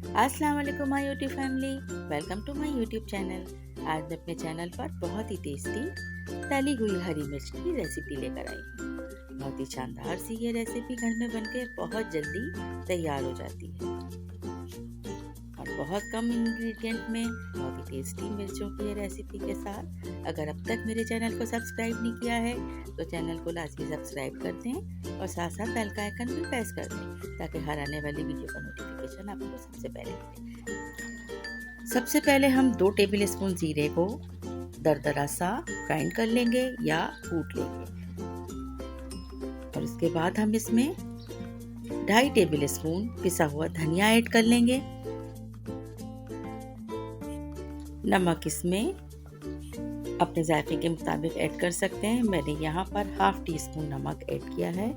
अस्सलाम वालेकुम my YouTube family, welcome to my YouTube channel. आज मैं अपने चैनल पर बहुत ही टेस्टी तली हुई हरी मिर्च की रेसिपी लेकर आई हूँ। बहुत ही शानदार सी ये रेसिपी घर में बनके बहुत जल्दी तैयार हो जाती है और बहुत कम इंग्रेडिएंट में बहुत ही टेस्टी मिर्चों की ये रेसिपी के साथ। अगर अब तक मेरे चैनल को सब्सक्राइब नहीं किया है तो चैनल को लाजमी सब्सक्राइब कर दें और साथ साथ बेल का आइकन भी प्रेस कर दें ताकि हर आने वाली वीडियो का नोटिफिकेशन आपको सबसे पहले मिले। सबसे पहले हम 2 टेबल स्पून जीरे को दरदरा सा ग्राइंड कर लेंगे या कूट लेंगे और उसके बाद हम इसमें 2.5 टेबल स्पून पिसा हुआ धनिया ऐड कर लेंगे। नमक इसमें अपने जायके के मुताबिक ऐड कर सकते हैं। मैंने यहाँ पर हाफ टी स्पून नमक ऐड किया है।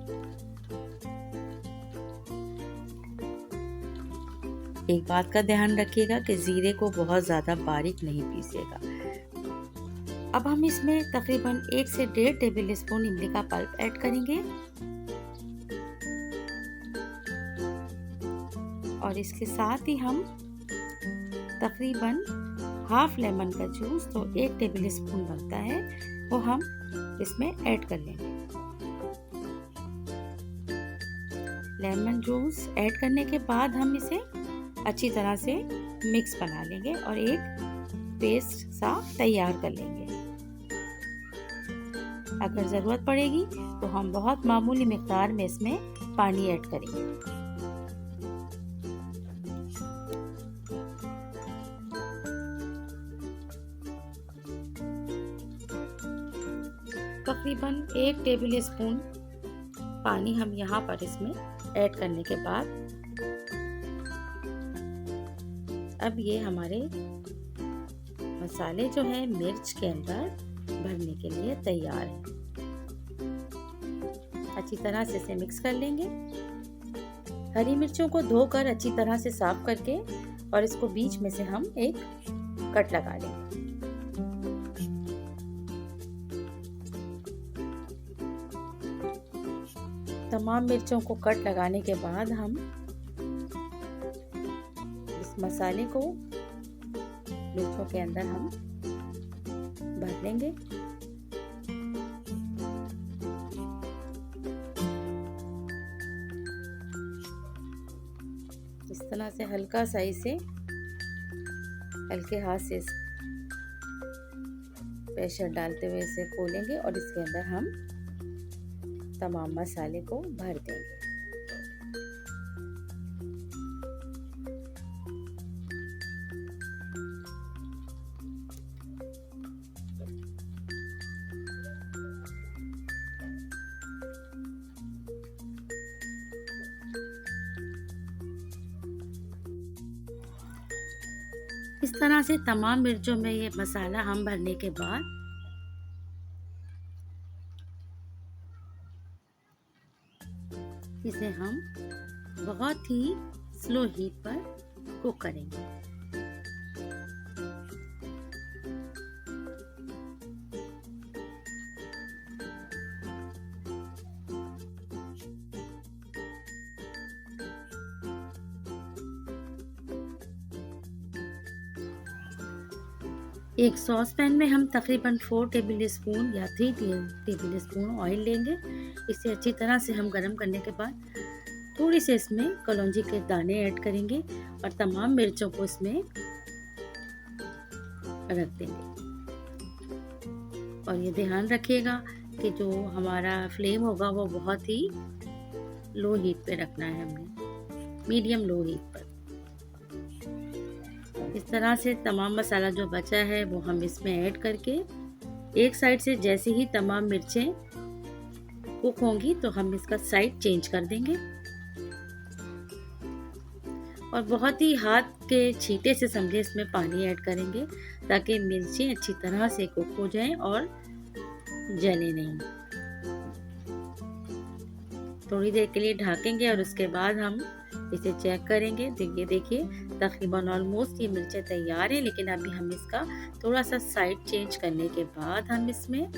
एक बात का ध्यान रखिएगा कि जीरे को बहुत ज़्यादा बारीक नहीं पीसेगा। अब हम इसमें तकरीबन 1 से 1.5 टेबल स्पून इमली का पल्प ऐड करेंगे और इसके साथ ही हम तकरीबन हाफ लेमन का जूस, तो 1 टेबल स्पून बनता है, वो हम इसमें ऐड कर लेंगे। लेमन जूस ऐड करने के बाद हम इसे अच्छी तरह से मिक्स बना लेंगे और एक पेस्ट सा तैयार कर लेंगे। अगर ज़रूरत पड़ेगी तो हम बहुत मामूली मिकदार में इसमें पानी ऐड करेंगे। तकरीबन 1 टेबल स्पून पानी हम यहाँ पर इसमें ऐड करने के बाद अब ये हमारे मसाले जो हैं मिर्च के अंदर भरने के लिए तैयार हैं। अच्छी तरह से इसे मिक्स कर लेंगे। हरी मिर्चों को धोकर अच्छी तरह से साफ करके और इसको बीच में से हम एक कट लगा लेंगे। तमाम मिर्चों को कट लगाने के बाद हम इस मसाले को मिर्चों के अंदर हम भर लेंगे। इस तरह से हल्का सा इसे हल्के हाथ से प्रेशर डालते हुए इसे खोलेंगे और इसके अंदर हम तमाम मसाले को भर देंगे। इस तरह से तमाम मिर्चों में ये मसाला हम भरने के बाद इसे हम बहुत ही स्लो हीट पर कुक करेंगे। एक सॉस पैन में हम तकरीबन 4 टेबल स्पून या 3 टेबल स्पून ऑयल लेंगे। इसे अच्छी तरह से हम गरम करने के बाद थोड़ी सी इसमें कलौंजी के दाने ऐड करेंगे और तमाम मिर्चों को इसमें रख देंगे। और ये ध्यान रखिएगा कि जो हमारा फ्लेम होगा वो बहुत ही लो हीट पे रखना है, हमने मीडियम लो हीट पर। इस तरह से तमाम मसाला जो बचा है वो हम इसमें ऐड करके एक साइड से जैसे ही तमाम मिर्चें कुक होंगी तो हम इसका साइड चेंज कर देंगे और बहुत ही हाथ के छींटे से समझे इसमें पानी ऐड करेंगे ताकि मिर्चें अच्छी तरह से कुक हो जाएं और जले नहीं। थोड़ी देर के लिए ढकेंगे और उसके बाद हम इसे चेक करेंगे। देखिए तकरीबन ऑलमोस्ट ये मिर्चें तैयार हैं, लेकिन अभी हम इसका थोड़ा सा साइड चेंज करने के बाद हम इसमें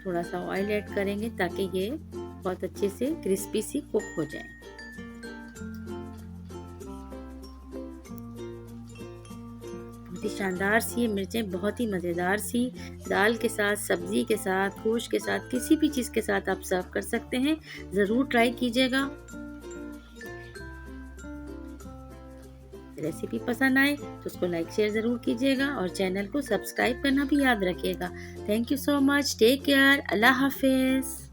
थोड़ा सा ऑयल ऐड करेंगे ताकि ये बहुत अच्छे से क्रिस्पी सी कुक हो जाए। बहुत ही शानदार सी ये मिर्चें, बहुत ही मज़ेदार सी दाल के साथ, सब्जी के साथ, गोश्त के साथ, किसी भी चीज़ के साथ आप सर्व कर सकते हैं। ज़रूर ट्राई कीजिएगा। रेसिपी पसंद आए तो उसको लाइक शेयर ज़रूर कीजिएगा और चैनल को सब्सक्राइब करना भी याद रखिएगा। Thank you so much. Take care. Allah हाफिज़।